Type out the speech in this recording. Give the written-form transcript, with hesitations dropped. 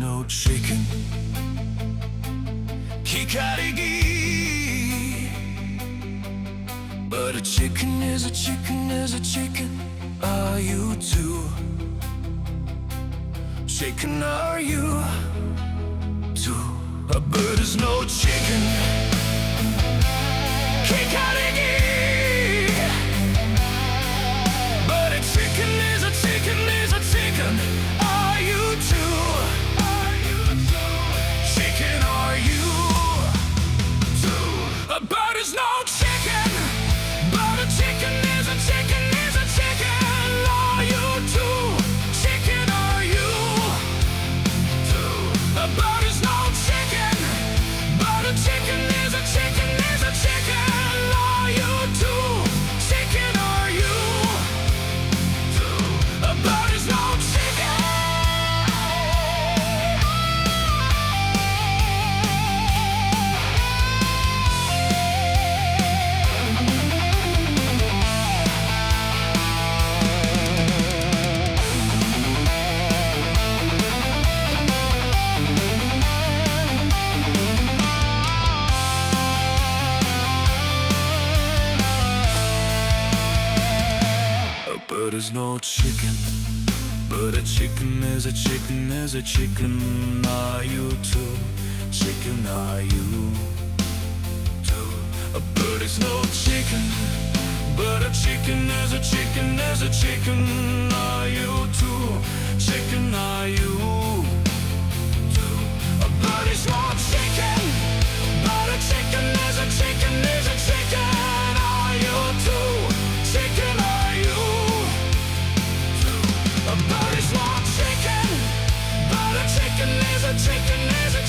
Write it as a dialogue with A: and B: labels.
A: no chicken. Kikarigi. But a chicken is a chicken is a chicken. Are you too? Chicken are you too? A bird is no chicken. Kikarigi. But a chicken is a chicken is a chicken. Are you too? Are you too? Chicken are you too? A bird is no chicken. But a chicken is a chicken is a chicken. Are you too? Chicken are you too? A bird is no chicken. But a chicken is a chicken is a chicken. Are you too? Chicken are you too? A bird is no chicken. But there's no chicken. But a chicken is a chicken is a chicken. Are you too? Chicken are you too? A bird is no chicken. But a chicken is a chicken is a chicken. Are you too? Chicken are you too? A bird is no chicken. But a chicken is a chicken is a chicken. Are you too? Chicken are you? A bird is not chicken, but a chicken is a chicken is a